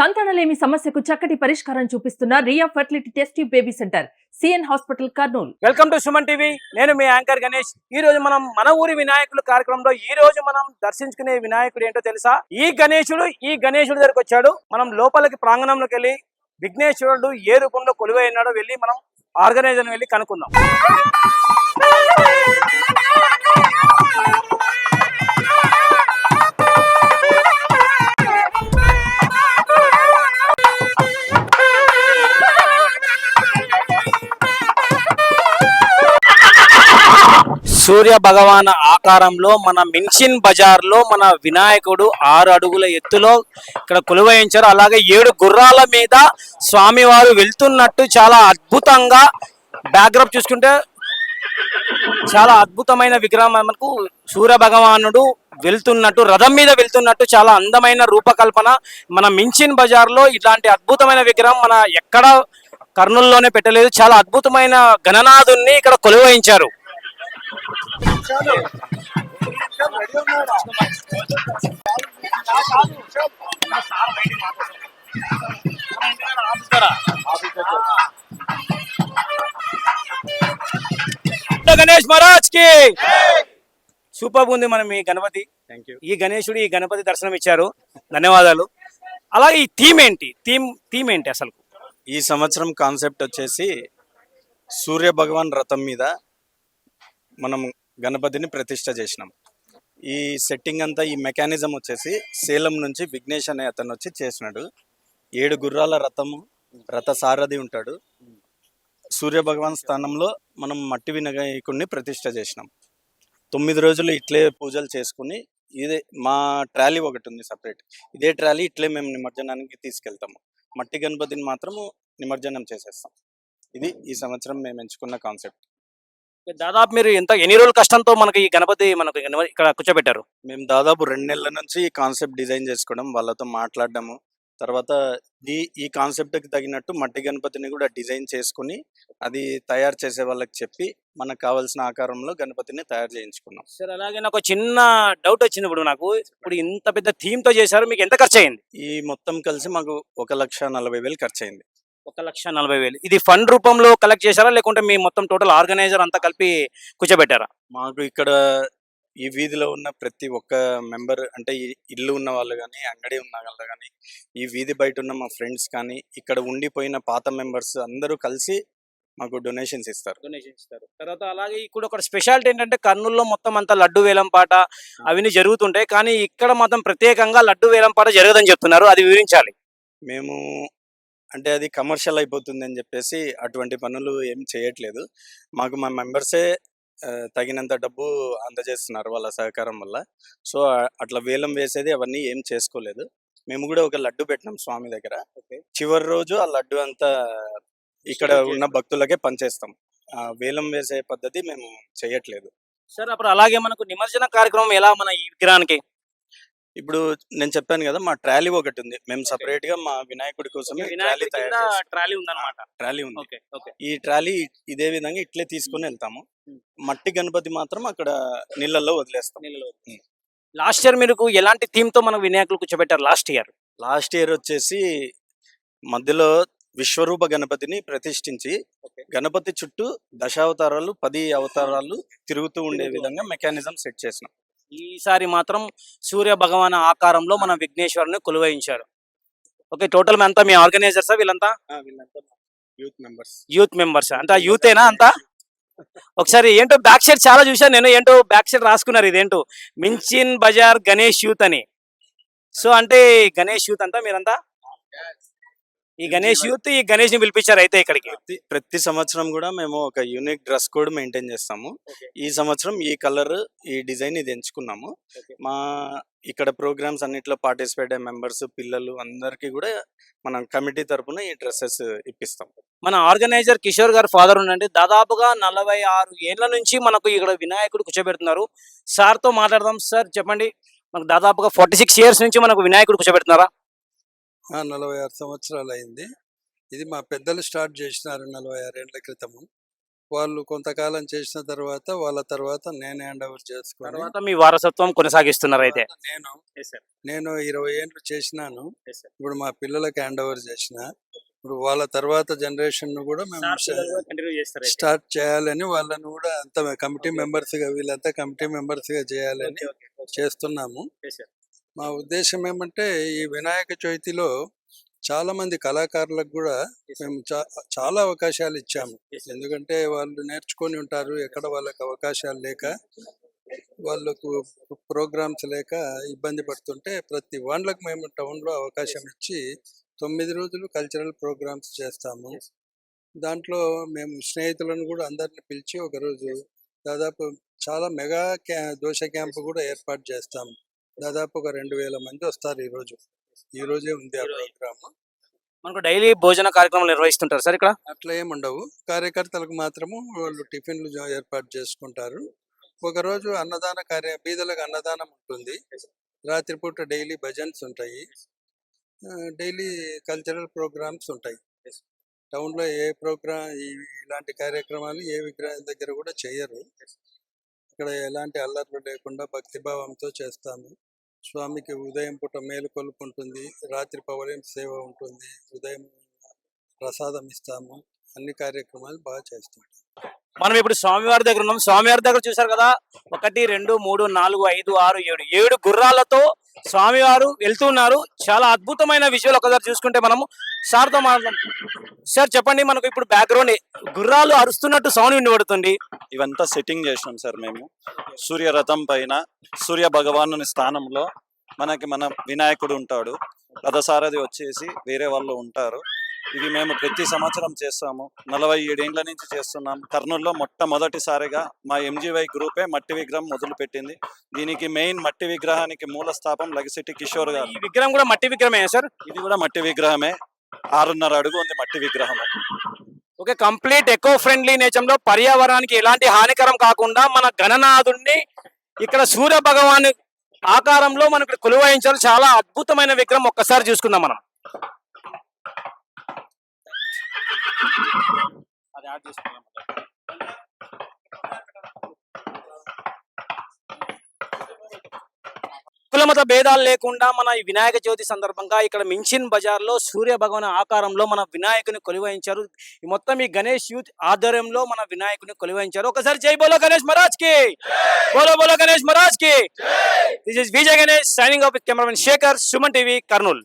సంతానలేమి సమస్యకు చక్కటి పరిష్కారం చూపిస్తున్న Riya fertility test tube baby centre CN hospital Kurnool. Welcome to Suman TV. నేను మీ యాంకర్ గణేష్. ఈ రోజు మనం మన ఊరి వినాయకుల కార్యక్రమంలో ఈ రోజు మనం దర్శించుకునే వినాయకుడు ఏంటో తెలుసా? ఈ గణేశుడు దగ్గరకు వచ్చాడు. మనం లోపలికి ప్రాంగణంలోకి వెళ్ళి విఘ్నేశ్వరుడు ఏ రూపంలో కొలువై ఉన్నాడో వెళ్ళి మనం ఆర్గనైజర్ వెళ్ళి కనుక్కుందాం. సూర్య భగవాన్ ఆకారంలో మన మిన్షన్ బజార్ లో మన వినాయకుడు 6 అడుగుల ఎత్తులో ఇక్కడ కొలువయించారు. అలాగే 7 గుర్రాల మీద స్వామివారు వెళ్తున్నట్టు చాలా అద్భుతంగా బ్యాక్గ్రౌండ్ చూసుకుంటే చాలా అద్భుతమైన విగ్రహం. మనకు సూర్య భగవానుడు వెళ్తున్నట్టు రథం మీద వెళ్తున్నట్టు చాలా అందమైన రూపకల్పన. మన మిన్షన్ బజార్ లో ఇలాంటి అద్భుతమైన విగ్రహం మన ఎక్కడ కర్నూలులోనే పెట్టలేదు. చాలా అద్భుతమైన గణనాథుణ్ణి ఇక్కడ కొలువయించారు. గణేష్ మహారాజ్ కి సూపర్ ఉంది మనం ఈ గణపతి. ఈ గణేశుడు ఈ గణపతి దర్శనం ఇచ్చారు, ధన్యవాదాలు. అలాగే ఈ థీమ్ ఏంటి? థీమ్ ఏంటి అసలు? ఈ సంవత్సరం కాన్సెప్ట్ వచ్చేసి సూర్య భగవాన్ రథం మీద మనం గణపతిని ప్రతిష్ట చేసినాం. ఈ సెట్టింగ్ అంతా ఈ మెకానిజం వచ్చేసి సేలం నుంచి విఘ్నేష్ అనే అతను వచ్చి చేసినాడు. 7 గుర్రాల రథ సారథి ఉంటాడు. సూర్య భగవాన్ స్థానంలో మనం మట్టి వినాయకుడిని ప్రతిష్ట చేసినాం. 9 రోజులు ఇట్లే పూజలు చేసుకుని ఇదే మా ట్రాలీ ఒకటి ఉంది సపరేట్. ఇదే ట్రాలీ ఇట్లే మేము నిమజ్జనానికి తీసుకెళ్తాము. మట్టి గణపతిని మాత్రము నిమజ్జనం చేసేస్తాం. ఇది ఈ సంవత్సరం మేము ఎంచుకున్న కాన్సెప్ట్. దాదాపు మీరు ఎన్ని రోజుల కష్టంతో మనకి ఈ గణపతి ఇక్కడ కూర్చోబెట్టారు? మేము దాదాపు 2 నెలల నుంచి ఈ కాన్సెప్ట్ డిజైన్ చేసుకోవడం, వాళ్ళతో మాట్లాడడము, తర్వాత ఈ కాన్సెప్ట్కి తగినట్టు మట్టి గణపతిని కూడా డిజైన్ చేసుకుని అది తయారు చేసే వాళ్ళకి చెప్పి మనకు కావాల్సిన ఆకారంలో గణపతిని తయారు చేయించుకున్నాం. సార్ అలాగే నాకు చిన్న డౌట్ వచ్చింది. ఇప్పుడు ఇంత పెద్ద థీమ్ తో చేశారు, మీకు ఎంత ఖర్చు అయింది? ఈ మొత్తం కలిసి మాకు 1,40,000 ఖర్చు అయింది. 1,40,000. ఇది ఫండ్ రూపంలో కలెక్ట్ చేశారా లేకుంటే మీ మొత్తం టోటల్ ఆర్గనైజర్ అంతా కలిపి కూర్చోబెట్టారా? మాకు ఇక్కడ ఈ వీధిలో ఉన్న ప్రతి ఒక్క మెంబర్, అంటే ఈ ఇల్లు ఉన్న వాళ్ళు కానీ, అంగడి ఉన్న వాళ్ళు కానీ, ఈ వీధి బయట ఉన్న మా ఫ్రెండ్స్ కానీ, ఇక్కడ ఉండిపోయిన పాత మెంబర్స్ అందరూ కలిసి మాకు డొనేషన్స్ ఇస్తారు. తర్వాత అలాగే ఇక్కడ ఒక స్పెషాలిటీ ఏంటంటే కర్నూలులో మొత్తం అంతా లడ్డు వేలం పాట అవన్నీ జరుగుతుంటాయి, కానీ ఇక్కడ మాత్రం ప్రత్యేకంగా లడ్డు వేలం పాట జరగదని చెప్తున్నారు. అది వివరించాలి. మేము అంటే అది కమర్షియల్ అయిపోతుంది అని చెప్పేసి అటువంటి పనులు ఏం చేయట్లేదు. మాకు మా మెంబర్సే తగినంత డబ్బు అందజేస్తున్నారు వాళ్ళ సహకారం వల్ల. సో అట్లా వేలం వేసేది అవన్నీ ఏం చేసుకోలేదు. మేము కూడా ఒక లడ్డు పెట్టినాం స్వామి దగ్గర. చివరి రోజు ఆ లడ్డు అంతా ఇక్కడ ఉన్న భక్తులకే పనిచేస్తాం. వేలం వేసే పద్ధతి మేము చేయట్లేదు. సార్ అప్పుడు అలాగే మనకు నిమజ్జన కార్యక్రమం ఎలా మన ఈ విగ్రహానికి? ఇప్పుడు నేను చెప్పాను కదా, మా ట్రాలీ ఒకటి ఉంది. మేము సపరేట్ గా మా వినాయకుడి కోసం ట్రాలీ ఉందన్నమాట. ట్రాలీ ఉంది. ఈ ట్రాలీ ఇదే విధంగా ఇట్లే తీసుకుని వెళ్తాము. మట్టి గణపతి మాత్రం అక్కడ నీళ్ళల్లో వదిలేస్తాం. లాస్ట్ ఇయర్ మీరు ఎలాంటి థీమ్ తో మనకు వినాయకులు కూర్చోబెట్టారు? లాస్ట్ ఇయర్ వచ్చేసి మధ్యలో విశ్వరూప గణపతిని ప్రతిష్ఠించి గణపతి చుట్టూ దశావతారాలు 10 అవతారాలు తిరుగుతూ ఉండే విధంగా మెకానిజం సెట్ చేసినాం. ఈసారి మాత్రం సూర్య భగవాన్ ఆకారంలో మన విఘ్నేశ్వరుని కొలువయించారు. ఓకే, టోటల్ అంతా మీ ఆర్గనైజర్సా? వీళ్ళంతా యూత్ మెంబర్స్ అంటే యూతేనా అంతా? ఒకసారి ఏంటో బ్యాక్ సైడ్ చాలా చూసాను నేను, ఏంటో బ్యాక్ సైడ్ రాసుకున్నారు, ఇదేంటో మిన్షన్ బజార్ గణేష్ యూత్ అని. సో అంటే గణేష్ యూత్ అంతా మీరంతా ఈ గణేష్ యూత్ ఈ గణేష్ ని పిలిపించారు అయితే ఇక్కడికి. ప్రతి సంవత్సరం కూడా మేము ఒక యూనిక్ డ్రెస్ కోడ్ మెయింటైన్ చేస్తాము. ఈ సంవత్సరం ఈ కలర్ ఈ డిజైన్ ఇది ఎంచుకున్నాము. మా ఇక్కడ ప్రోగ్రామ్స్ అన్నిట్లో పార్టిసిపేట్ అయ్యే మెంబర్స్ పిల్లలు అందరికి కూడా మనం కమిటీ తరఫున ఈ డ్రెస్సెస్ ఇప్పిస్తాం. మన ఆర్గనైజర్ కిషోర్ గారు ఫాదర్ ఉండండి. దాదాపుగా 46 ఏళ్ల నుంచి మనకు ఇక్కడ వినాయకుడు కూర్చోబెడుతున్నారు. సార్ తో మాట్లాడదాం. సార్ చెప్పండి, మనకు దాదాపుగా 46 ఇయర్స్ నుంచి మనకు వినాయకుడు కూర్చోబెడుతున్నారా? 46 సంవత్సరాలు అయింది. ఇది మా పెద్దలు స్టార్ట్ చేసినారు 46 ఏళ్ల క్రితము. వాళ్ళు కొంతకాలం చేసిన తర్వాత వాళ్ళ తర్వాత నేను హ్యాండ్ ఓవర్ చేసుకొని తర్వాత మీ వారసత్వం కొనసాగిస్తున్నారు అయితే. నేను 20 ఏళ్ళు చేసినాను. ఇప్పుడు మా పిల్లలకి హ్యాండ్ ఓవర్ చేసిన. ఇప్పుడు వాళ్ళ తర్వాత జనరేషన్ ను కూడా మేము స్టార్ట్ చేయాలని వాళ్ళని కూడా అంత కమిటీ మెంబర్స్ గా వీళ్ళంతా కమిటీ మెంబర్స్ గా చేయాలని చేస్తున్నాము. మా ఉద్దేశం ఏమంటే ఈ వినాయక చవితిలో చాలా మంది కళాకారులకు కూడా మేము చాలా అవకాశాలు ఇచ్చాము. ఎందుకంటే వాళ్ళు నేర్చుకొని ఉంటారు, ఎక్కడ వాళ్ళకి అవకాశాలు లేక వాళ్ళకు ప్రోగ్రామ్స్ లేక ఇబ్బంది పడుతుంటే ప్రతి వాళ్ళకు మేము టౌన్లో అవకాశం ఇచ్చి 9 రోజులు కల్చరల్ ప్రోగ్రామ్స్ చేస్తాము. దాంట్లో మేము స్నేహితులను కూడా అందరిని పిలిచి ఒకరోజు దాదాపు చాలా మెగా దోశ క్యాంపు కూడా ఏర్పాటు చేస్తాము. దాదాపు ఒక 2000 మంది వస్తారు ఈ రోజే ఉంది ఆ ప్రోగ్రామ్. మనకు డైలీ భోజన కార్యక్రమాలు నిర్వహిస్తుంటారు సార్ ఇక్కడ? అట్లా ఏముండవు, కార్యకర్తలకు మాత్రము వాళ్ళు టిఫిన్లు ఏర్పాటు చేసుకుంటారు. ఒకరోజు బీదలకు అన్నదానం ఉంటుంది. రాత్రిపూట డైలీ భజన్స్ ఉంటాయి, డైలీ కల్చరల్ ప్రోగ్రామ్స్ ఉంటాయి. టౌన్లో ఏ ఇలాంటి కార్యక్రమాలు ఏ విగ్రహం దగ్గర కూడా చేయరు. ఇక్కడ ఎలాంటి అల్లర్లు లేకుండా భక్తిభావంతో చేస్తాము. స్వామికి ఉదయం పూట మేలుకొలుపు ఉంటుంది, రాత్రి పవలిం సేవ ఉంటుంది, ఉదయం ప్రసాదం ఇస్తాము. అన్ని కార్యక్రమాలు బాగా చేస్తాం. మనం ఇప్పుడు స్వామివారి దగ్గర ఉన్నాం. స్వామివారి దగ్గర చూసారు కదా, 1 2 3 4 5 6 7 గుర్రాలతో స్వామివారు వెళ్తున్నారు. చాలా అద్భుతమైన విజువల్ ఒకసారి చూసుకుంటే మనము సార్తో సార్ చెప్పండి, మనకు ఇప్పుడు బ్యాక్గ్రౌండ్ గుర్రాలు అరుస్తున్నట్టు సౌండ్ వినబడుతుంది. ఇవంతా సెట్టింగ్ చేసినాం సార్ మేము. సూర్య రథం పైన సూర్య భగవాను స్థానంలో మన వినాయకుడు ఉంటాడు. రథసారథి వచ్చేసి వేరే వాళ్ళు ఉంటారు. ఇది మేము ప్రతి సంవత్సరం చేస్తాము. 47 ఏళ్ల నుంచి చేస్తున్నాం. కర్నూలులో మొట్టమొదటిసారిగా మా ఎంజీవై గ్రూపే మట్టి విగ్రహం మొదలు పెట్టింది. దీనికి మెయిన్ మట్టి విగ్రహానికి మూల స్థాపం లగిశెట్టి కిషోర్ గారు. ఈ విగ్రహం కూడా మట్టి విగ్రహమే సార్? ఇది కూడా మట్టి విగ్రహమే, 6.5 అడుగు ఉంది మట్టి విగ్రహం. ఓకే, కంప్లీట్ ఎకో ఫ్రెండ్లీ నేచర్లో పర్యావరణానికి ఎలాంటి హానికరం కాకుండా మన గణనాథుడిని ఇక్కడ సూర్య భగవాన్ ఆకారంలో మనం ఇక్కడ కొలువయించారు. చాలా అద్భుతమైన విగ్రహం. ఒక్కసారి చూసుకుందాం మనం. అది యాడ్ చేసుకుందాం. కులమత భేదాలు లేకుండా మన ఈ వినాయక చవితి సందర్భంగా ఇక్కడ మిన్షన్ బజార్ లో సూర్య భగవాన్ ఆకారంలో మన వినాయకుని కొలువయించారు. మొత్తం ఈ గణేష్ యూత్ ఆధ్వర్యంలో మన వినాయకుని కొలువయించారు. ఒకసారి జై బోలో గణేష్ మహారాజ్ కి, బోలో బోలో గణేష్ మహారాజ్ కి. This is Vijay Ganesh signing off with cameraman Shekhar, Suman TV, Kurnool.